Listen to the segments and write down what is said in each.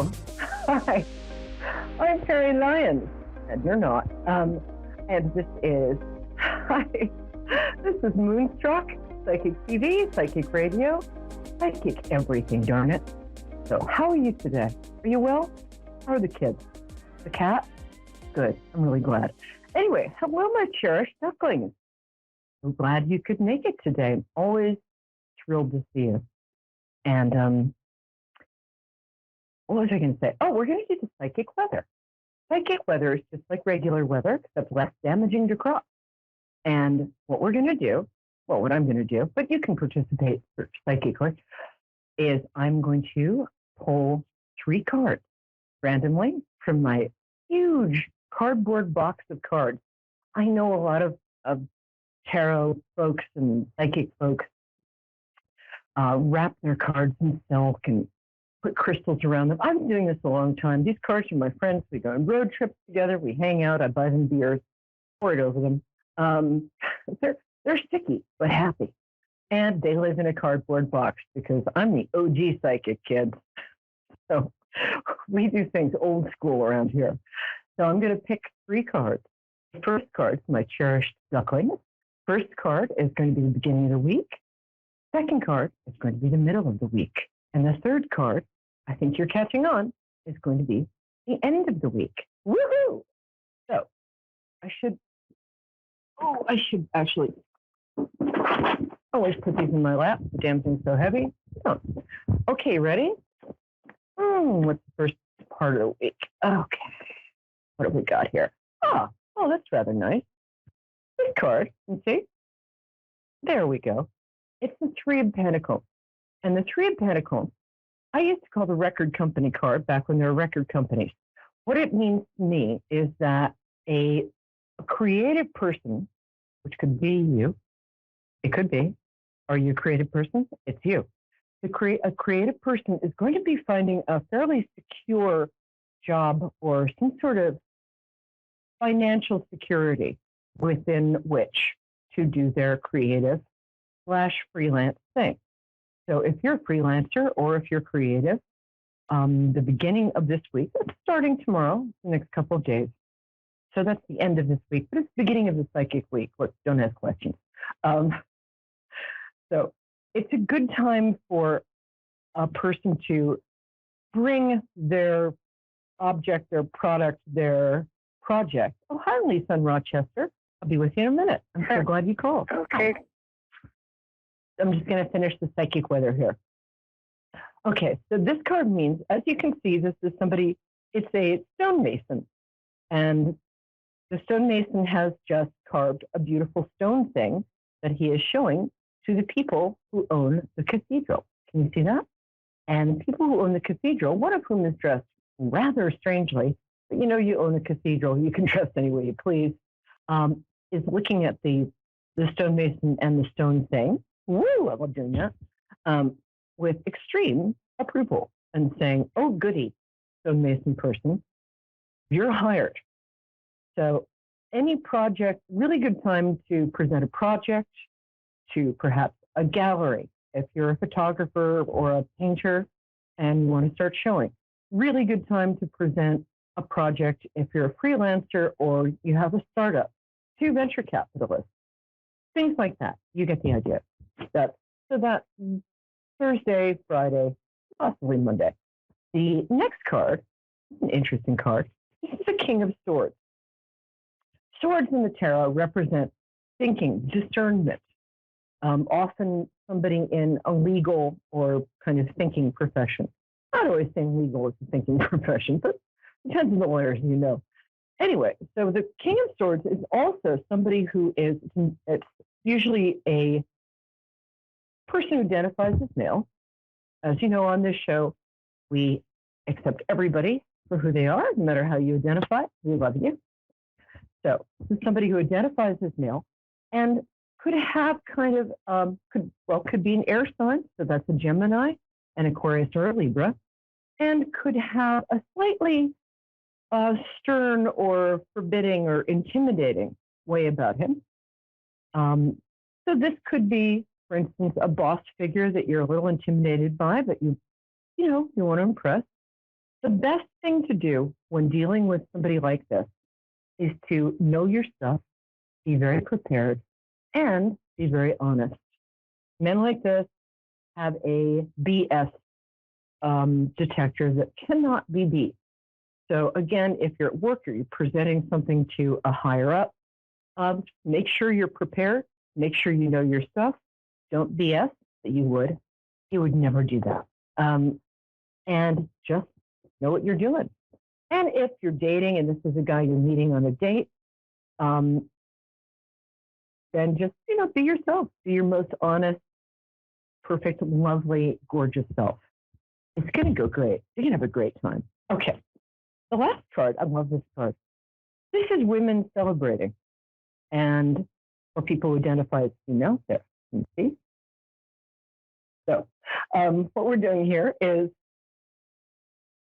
Hello. Hi. I'm Peri Lyons, and you're not. And this is, hi. This is Moonstruck, Psychic TV, Psychic Radio, Psychic everything, darn it. So how are you today? Are you well? How are the kids? The cat? Good. I'm really glad. Anyway, hello, my cherished ducklings. I'm glad you could make it today. I'm always thrilled to see you. And what was I going to say? Oh, we're going to do the psychic weather. Psychic weather is just like regular weather, except less damaging to crops. And what we're going to do, well, what I'm going to do, but you can participate psychically, is I'm going to pull 3 cards randomly from my huge cardboard box of cards. I know a lot of tarot folks and psychic folks wrap their cards in silk and put crystals around them. I've been doing this a long time. These cards are my friends. We go on road trips together. We hang out. I buy them beers, pour it over them. They're sticky, but happy. And they live in a cardboard box because I'm the OG psychic, kids. So we do things old school around here. So I'm going to pick 3 cards. The first card is my cherished duckling. First card is going to be the beginning of the week. Second card is going to be the middle of the week. And the third card, I think you're catching on, is going to be the end of the week. Woohoo! So I should actually always put these in my lap. The damn thing's so heavy. Oh. Okay, ready? What's the first part of the week? Okay. What have we got here? Oh, that's rather nice. This card, you see? There we go. It's the 3 of Pentacles. And the 3 of Pentacles, I used to call the record company card back when there were record companies. What it means to me is that a creative person, which could be you, it could be, are you a creative person? It's you. A creative person is going to be finding a fairly secure job or some sort of financial security within which to do their creative / freelance thing. So if you're a freelancer or if you're creative, the beginning of this week, it's starting tomorrow, the next couple of days. So that's the end of this week, but it's the beginning of the psychic week. Don't ask questions. So it's a good time for a person to bring their object, their product, their project. Oh, hi, Lisa in Rochester. I'll be with you in a minute. I'm so glad you called. Okay. I'm just going to finish the psychic weather here. Okay, so this card means, as you can see, this is somebody, it's a stonemason. And the stonemason has just carved a beautiful stone thing that he is showing to the people who own the cathedral. Can you see that? And the people who own the cathedral, one of whom is dressed rather strangely, but you know you own a cathedral, you can dress any way you please, is looking at the stonemason and the stone thing. Woo, I love doing that, with extreme approval and saying, oh, goody, stonemason person, you're hired. So any project, really good time to present a project to perhaps a gallery. If you're a photographer or a painter and you want to start showing, really good time to present a project if you're a freelancer or you have a startup to venture capitalists, things like that. You get the idea. That's Thursday, Friday, possibly Monday. The next card, an interesting card, this is the King of Swords. Swords in the tarot represent thinking, discernment. Often somebody in a legal or kind of thinking profession. Not always saying legal is a thinking profession, but it depends on the lawyers, you know. Anyway, so the King of Swords is also somebody who is, it's usually a person who identifies as male. As you know, on this show, we accept everybody for who they are, no matter how you identify. We love you. So this is somebody who identifies as male and could have kind of, could be an air sign, so that's a Gemini, an Aquarius or a Libra, and could have a slightly stern or forbidding or intimidating way about him. So this could be, for instance, a boss figure that you're a little intimidated by, but you want to impress. The best thing to do when dealing with somebody like this is to know your stuff, be very prepared, and be very honest. Men like this have a BS detector that cannot be beat. So again, if you're at work or you're presenting something to a higher up, make sure you're prepared. Make sure you know your stuff. Don't BS that you would. You would never do that. And just know what you're doing. And if you're dating and this is a guy you're meeting on a date, then just, be yourself. Be your most honest, perfect, lovely, gorgeous self. It's going to go great. You're going to have a great time. Okay. The last card, I love this card. This is women celebrating. And or people who identify as female there. You see? So what we're doing here is,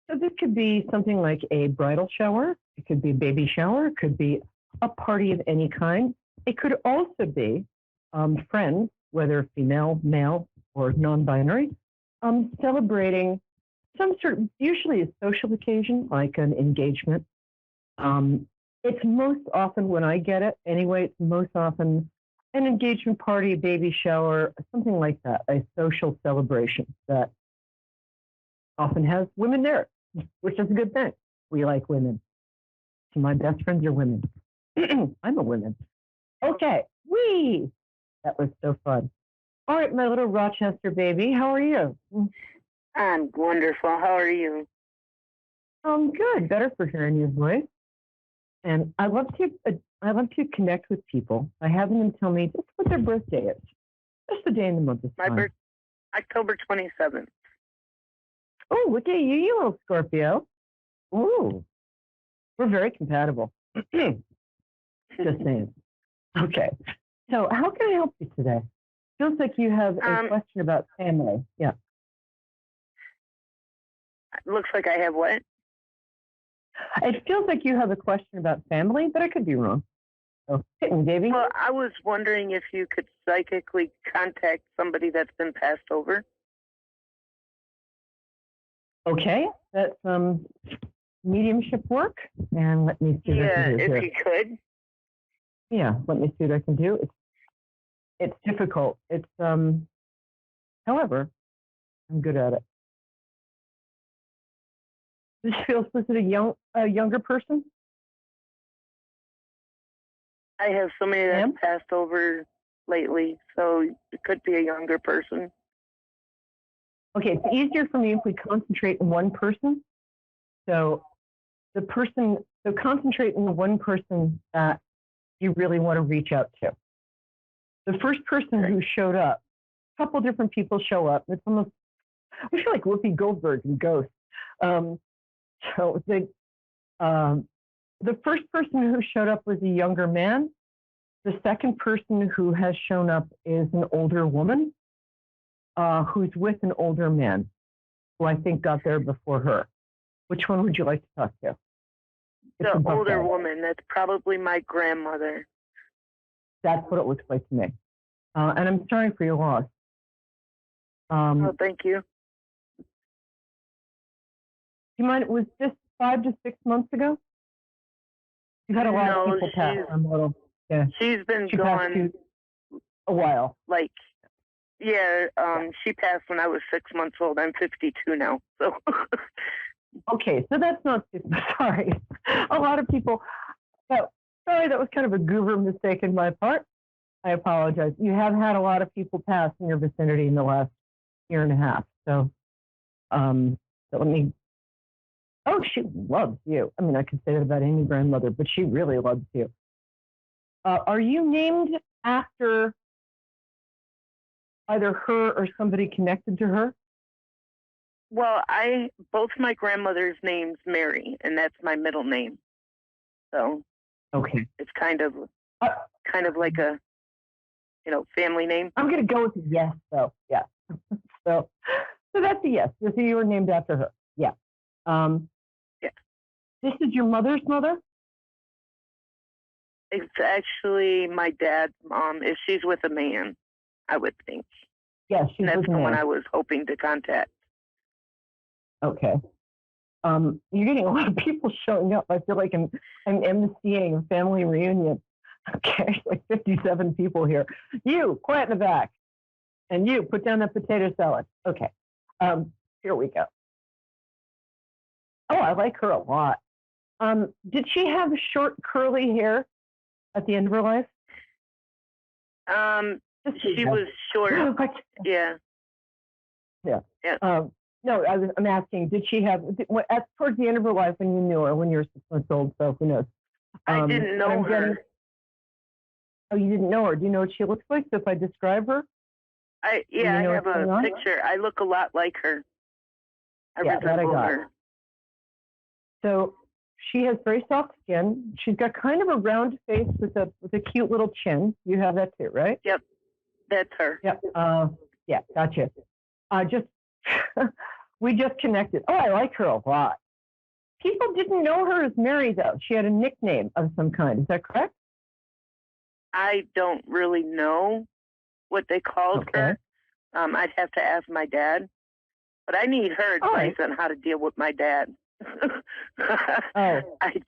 so this could be something like a bridal shower. It could be a baby shower. It could be a party of any kind. It could also be friends, whether female, male, or non-binary, celebrating some sort of, usually a social occasion, like an engagement. It's most often, when I get it, anyway, it's most often an engagement party, a baby shower, something like that, a social celebration that often has women there, which is a good thing. We like women. So my best friends are women. I'm a woman. Okay, that was so fun. All right, my little Rochester baby, how are you? I'm wonderful. How are you? Good. Better for hearing your voice. And I love to connect with people. I have them tell me just what their birthday is. Just the day and the month is My fine. birthday, October 27th. Oh, look at you, you little Scorpio. Ooh, we're very compatible. Just saying. Okay. So how can I help you today? Feels like you have a question about family. Yeah. Looks like I have what? It feels like you have a question about family, but I could be wrong. So, hit me, baby. Well, I was wondering if you could psychically contact somebody that's been passed over. Okay, that's mediumship work, and let me see what I can do here. If you could. Yeah, let me see what I can do. It's difficult. It's however, I'm good at it. This feels, was it a younger person? I have somebody that's passed over lately, so it could be a younger person. Okay, it's easier for me if we concentrate on one person. So concentrate on the one person that you really want to reach out to. The first person who showed up, a couple different people show up. It's almost, I feel like Whoopi Goldberg in Ghost. So the first person who showed up was a younger man. The second person who has shown up is an older woman who's with an older man who I think got there before her. Which one would you like to talk to? The older woman. That's probably my grandmother. That's what it looks like to me. And I'm sorry for your loss. Thank you. Do you mind? Was this 5 to 6 months ago? You've had a lot of people pass. Yeah. She's been gone a while. She passed when I was 6 months old. I'm 52 now. So. Okay, so that's not sorry. A lot of people. Sorry, that was kind of a goober mistake on my part. I apologize. You have had a lot of people pass in your vicinity in the last year and a half. So let me. Oh, she loves you. I mean, I could say that about any grandmother, but she really loves you. Are you named after either her or somebody connected to her? Well, both my grandmother's name's Mary, and that's my middle name. So, okay, it's kind of like a, family name. I'm going to go with a yes, though. Yeah. So that's a yes. So you were named after her. Yeah. Yeah. This is your mother's mother? It's actually my dad's mom. If she's with a man, I would think. Yes, she's that's with a the man. one I was hoping to contact. Okay. You're getting a lot of people showing up. I feel like I'm emceeing a family reunion. Okay, like 57 people here. You, quiet in the back. And you, put down that potato salad. Okay, here we go. Oh, I like her a lot. Did she have short curly hair at the end of her life? She was short. Yeah. Yeah. Yeah. No, I'm asking, did she have, towards the end of her life when you knew her, when you were 6 months old, so who knows? I didn't know her. Oh, you didn't know her. Do you know what she looks like? So if I describe her? I have a picture. I look a lot like her. I resemble her. So she has very soft skin. She's got kind of a round face with a cute little chin. You have that too, right? Yep, that's her. Yep. Yeah, gotcha. We just connected. Oh, I like her a lot. People didn't know her as Mary, though. She had a nickname of some kind. Is that correct? I don't really know what they called her. I'd have to ask my dad. But I need her advice on how to deal with my dad. I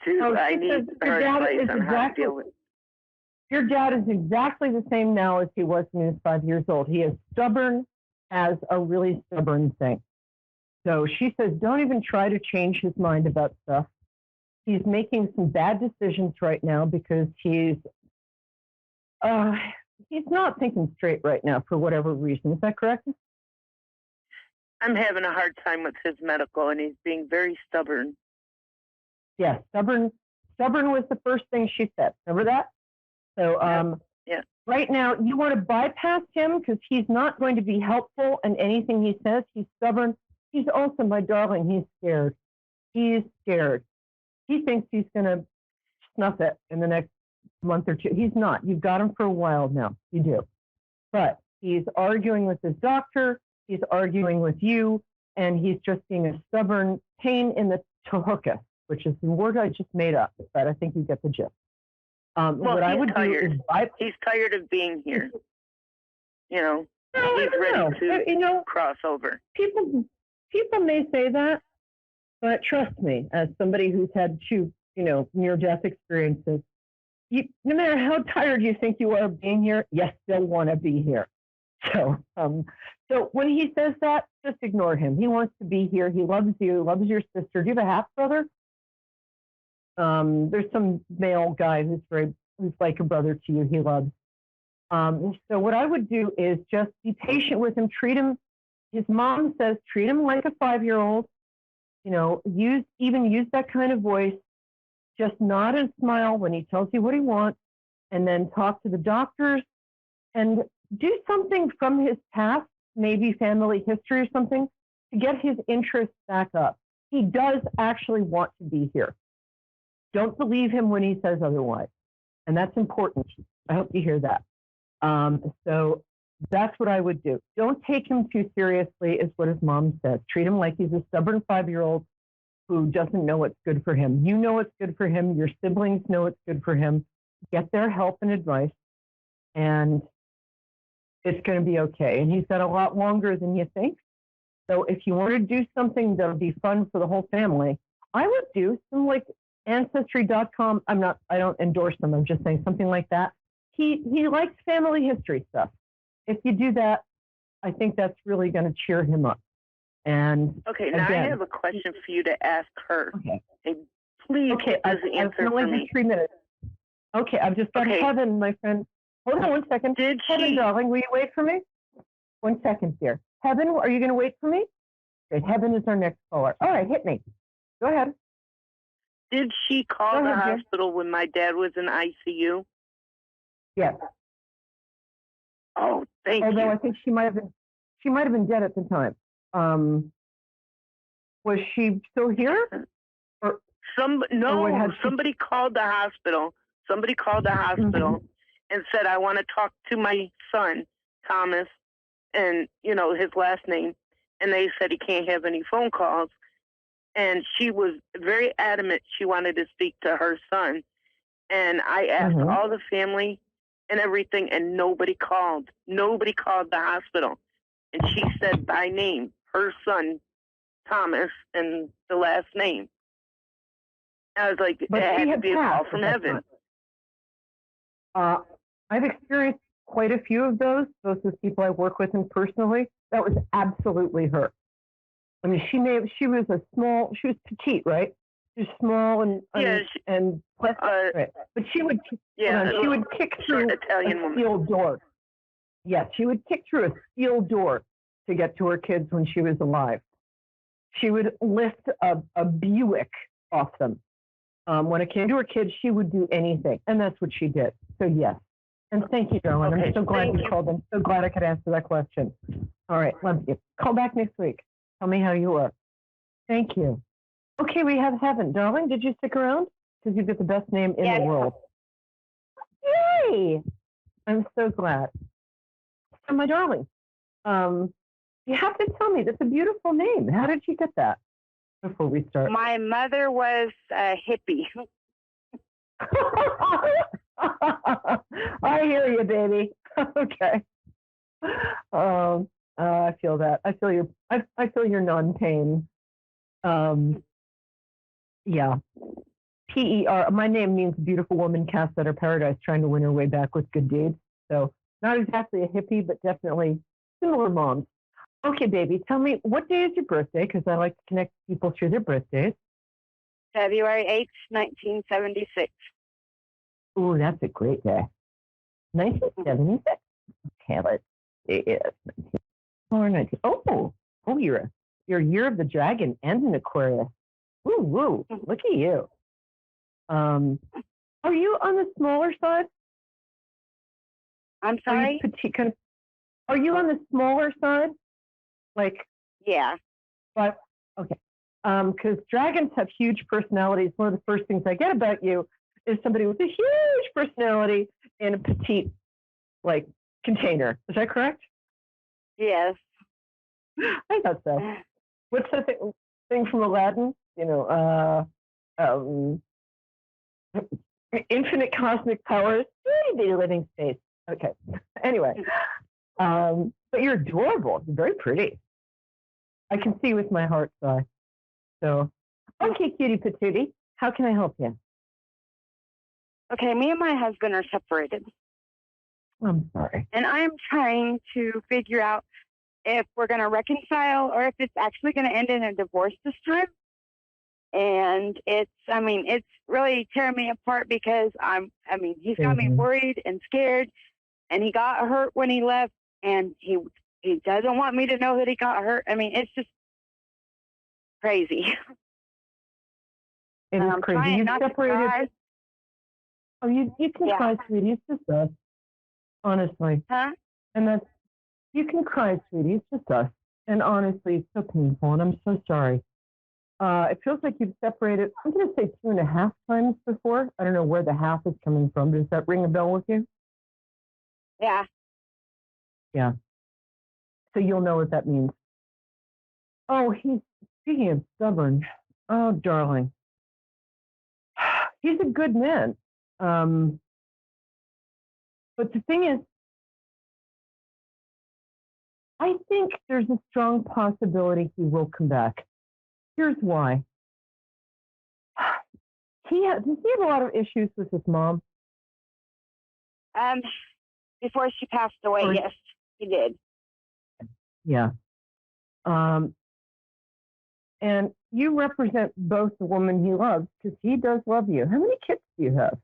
do. I need her advice on how to deal with it. Your dad is exactly the same now as he was when he was 5 years old. He is stubborn as a really stubborn thing. So she says, don't even try to change his mind about stuff. He's making some bad decisions right now because he's not thinking straight right now for whatever reason. Is that correct? I'm having a hard time with his medical, and he's being very stubborn. Yeah, stubborn. Stubborn was the first thing she said. Remember that? So yeah. Right now, you want to bypass him because he's not going to be helpful in anything he says. He's stubborn. He's also, my darling, he's scared. He's scared. He thinks he's going to snuff it in the next month or two. He's not. You've got him for a while now. You do. But he's arguing with his doctor. He's arguing with you. And he's just being a stubborn pain in the tohuka, which is the word I just made up. But I think you get the gist. What I would do is he's tired of being here. He's ready to cross over. People may say that, but trust me, as somebody who's had 2, near-death experiences, no matter how tired you think you are of being here, you still want to be here. So when he says that, just ignore him. He wants to be here. He loves you, loves your sister. Do you have a half-brother? There's some male guy who's like a brother to you. He loves. So what I would do is just be patient with him. Treat him. His mom says treat him like a 5-year-old. Use that kind of voice. Just nod and smile when he tells you what he wants, and then talk to the doctors and do something from his past, maybe family history or something, to get his interest back up. He does actually want to be here. Don't believe him when he says otherwise. And that's important. I hope you hear that. So that's what I would do. Don't take him too seriously, is what his mom says. Treat him like he's a stubborn 5-year-old who doesn't know what's good for him. You know what's good for him. Your siblings know what's good for him. Get their help and advice, and it's going to be okay. And he's got a lot longer than you think. So if you want to do something that'll be fun for the whole family, I would do some like Ancestry.com. I don't endorse them. I'm just saying something like that. He likes family history stuff. If you do that, I think that's really going to cheer him up. And okay, now again, I have a question for you to ask her. Okay. And please answer for me. 3 minutes. Okay, I've just got Heaven, my friend. Hold on 1 second. Heaven, darling, will you wait for me? 1 second, dear. Heaven, are you going to wait for me? Good. Heaven is our next caller. All right, hit me. Go ahead. Did she call the hospital when my dad was in ICU? Yes. Oh, thank you. Although I think she might have been dead at the time. Was she still here? Somebody called the hospital. Somebody called the hospital and said, I want to talk to my son, Thomas, and, his last name. And they said he can't have any phone calls. And she was very adamant she wanted to speak to her son. And I asked all the family and everything, and nobody called. Nobody called the hospital. And she said by name, her son, Thomas and the last name. I was like, But it she had to had be a call passed from at that heaven. time. I've experienced quite a few of those, both with people I work with and personally. That was absolutely her. I mean, she was petite, right? She was small and right. But she would kick through Italian a steel door. Yes, she would kick through a steel door to get to her kids when she was alive. She would lift a Buick off them. When it came to her kids, she would do anything, and that's what she did. So yes, and thank you, darling. Okay, I'm so glad you called. I'm so glad I could answer that question. All right, love you. Call back next week. Tell me how you are. Thank you. Okay, we have Heaven. Darling, did you stick around? Because you've got the best name in the world. Yay! I'm so glad. So, my darling, you have to tell me, that's a beautiful name. How did you get that before we start? My mother was a hippie. I hear you, baby. Okay. I feel that. I feel your non-pain. Yeah. PER. My name means beautiful woman cast out of paradise, trying to win her way back with good deeds. So not exactly a hippie, but definitely similar moms. Okay, baby. Tell me, what day is your birthday? Because I like to connect people through their birthdays. February 8th, 1976. Ooh, that's a great day. 1976. Okay, let's see. It's 19. Oh, you're Year of the Dragon and an Aquarius. Woo, look at you. Are you on the smaller side? I'm sorry? Are you on the smaller side? Like, yeah. But, okay. Because dragons have huge personalities. One of the first things I get about you is somebody with a huge personality in a petite, like, container. Is that correct? Yes. I thought so. What's the thing from Aladdin? You know, infinite cosmic powers, itty living space. Okay. Anyway, but you're adorable. You're very pretty. I can see with my heart's eye. So, okay, cutie patootie, how can I help you? Okay, me and my husband are separated. I'm sorry. And I'm trying to figure out if we're going to reconcile or if it's actually going to end in a divorce this time. And it's really tearing me apart because he's got me worried and scared, and he got hurt when he left, and he doesn't want me to know that he got hurt. I mean, it's just crazy. It is crazy. You separated. Oh, you can cry, sweetie. It's just us. Honestly. Huh? And you can cry, sweetie. It's just us. And honestly, it's so painful, and I'm so sorry. It feels like you've separated, I'm going to say 2.5 times before. I don't know where the half is coming from. Does that ring a bell with you? Yeah. Yeah. So you'll know what that means. Oh, speaking of stubborn. Oh, darling. He's a good man. But the thing is, I think there's a strong possibility he will come back. Here's why. Does he have a lot of issues with his mom? Before she passed away, yes, he did. Yeah. And you represent both the woman he loves, because he does love you. How many kids do you have?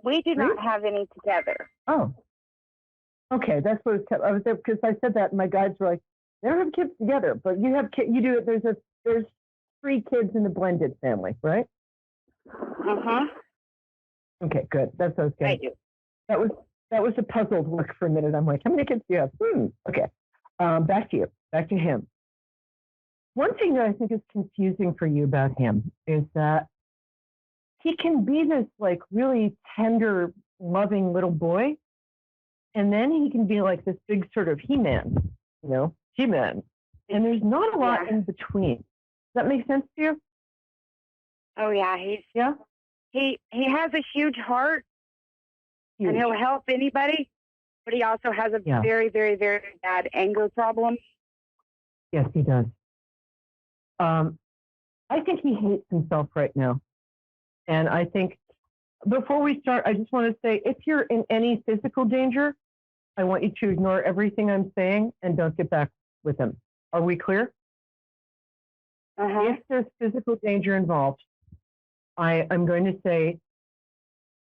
We do not have any together. Oh. Okay, that's what I was there because I said that, and my guides were like, they don't have kids together, but you have kids. You do. There's 3 kids in the blended family, right? Okay, good. That's what I was getting. I do. That was a puzzled look for a minute. I'm like, how many kids do you have? Okay. Back to you. Back to him. One thing that I think is confusing for you about him is that he can be this like really tender, loving little boy, and then he can be like this big sort of He-Man, He-Man. And there's not a lot in between. Does that make sense to you? Oh yeah, he has a huge heart, and he'll help anybody, but he also has a very, very, very bad anger problem. Yes, he does. I think he hates himself right now. And I think before we start, I just want to say, if you're in any physical danger, I want you to ignore everything I'm saying and don't get back with him. Are we clear? If there's physical danger involved, I'm going to say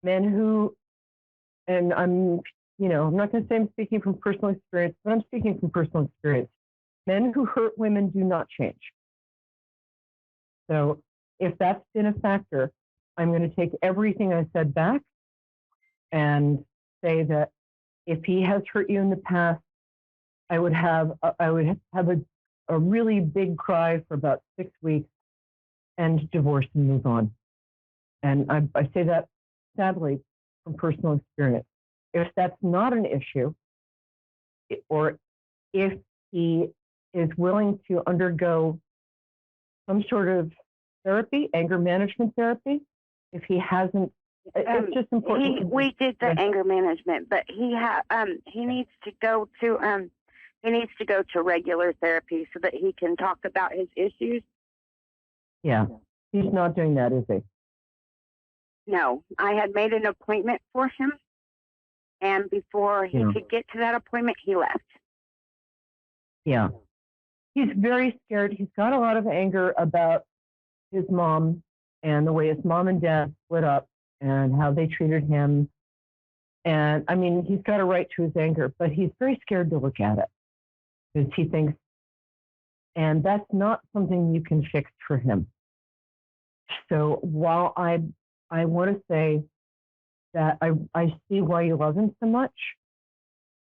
men who, and I'm not going to say I'm speaking from personal experience, but I'm speaking from personal experience. Men who hurt women do not change. So if that's been a factor, I'm going to take everything I said back and say that if he has hurt you in the past, I would have a really big cry for about 6 weeks and divorce and move on. And I say that sadly from personal experience. If that's not an issue, or if he is willing to undergo some sort of therapy, anger management therapy, if he hasn't, it's just important. We did the anger management, but he needs to go to regular therapy so that he can talk about his issues. Yeah, he's not doing that, is he? No, I had made an appointment for him, and before he could get to that appointment, he left. Yeah. He's very scared. He's got a lot of anger about his mom and the way his mom and dad split up and how they treated him. And I mean, he's got a right to his anger, but he's very scared to look at it because he thinks, and that's not something you can fix for him. So while I want to say that I see why you love him so much,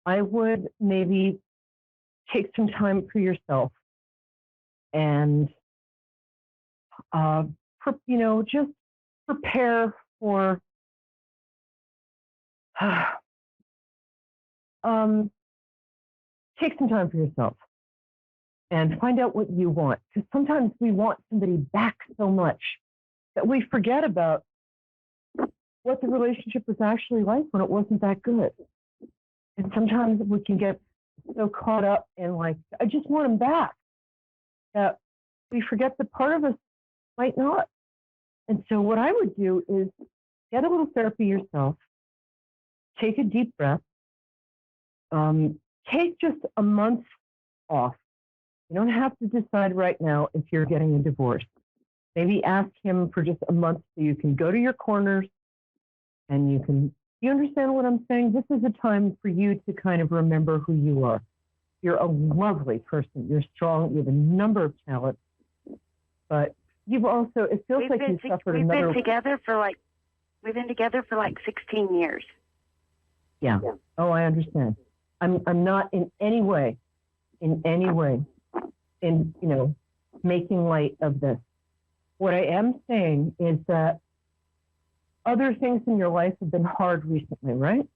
I would maybe take some time for yourself and just prepare for take some time for yourself and find out what you want, because sometimes we want somebody back so much that we forget about what the relationship was actually like when it wasn't that good. And sometimes we can get so caught up in like, I just want him back, that we forget that part of us might not. And so what I would do is get a little therapy yourself, take a deep breath, take just a month off. You don't have to decide right now if you're getting a divorce. Maybe ask him for just a month so you can go to your corners and you understand what I'm saying? This is a time for you to kind of remember who you are. You're a lovely person. You're strong. You have a number of talents, but you've also, it feels like you've suffered another. We've been together for like 16 years. Yeah. Oh, I understand. I'm not in any way, making light of this. What I am saying is that other things in your life have been hard recently, right?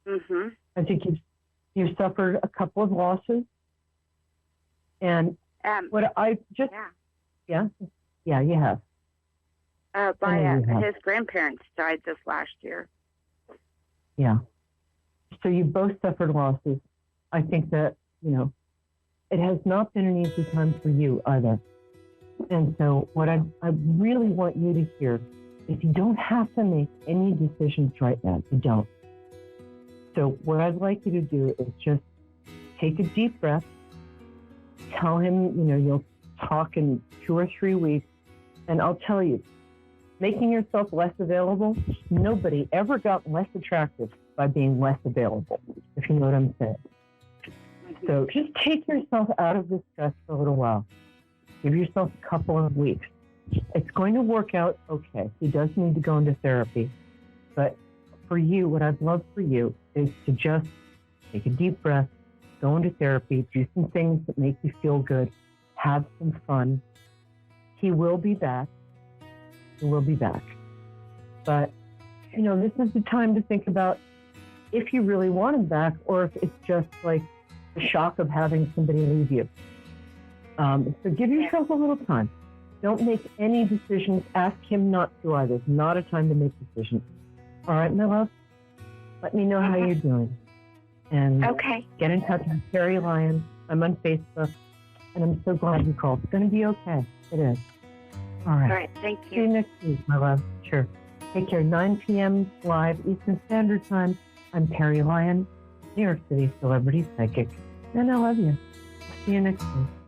Mm-hmm. I think you've suffered a couple of losses. And what I just... Yeah, you have. His grandparents died this last year. Yeah. So you both suffered losses. I think that, it has not been an easy time for you either. And so what I really want you to hear is you don't have to make any decisions right now. You don't. So what I'd like you to do is just take a deep breath, tell him, you'll talk in 2 or 3 weeks, and I'll tell you, making yourself less available, nobody ever got less attractive by being less available, if you know what I'm saying. So just take yourself out of this stress for a little while. Give yourself a couple of weeks. It's going to work out okay. He does need to go into therapy. But for you, what I'd love for you is to just take a deep breath, go into therapy, do some things that make you feel good, have some fun. He will be back. He will be back. But, this is the time to think about if you really want him back or if it's just like the shock of having somebody leave you. So give yourself a little time. Don't make any decisions. Ask him not to either. It's not a time to make decisions. All right, my love? Let me know how you're doing. And okay. Get in touch with Peri Lyons. I'm on Facebook. And I'm so glad you called. It's going to be okay. It is. All right. All right. Thank See you you. next week, my love. Sure. Take care. 9 p.m. live Eastern Standard Time. I'm Peri Lyons, New York City celebrity psychic. And I love you. See you next week.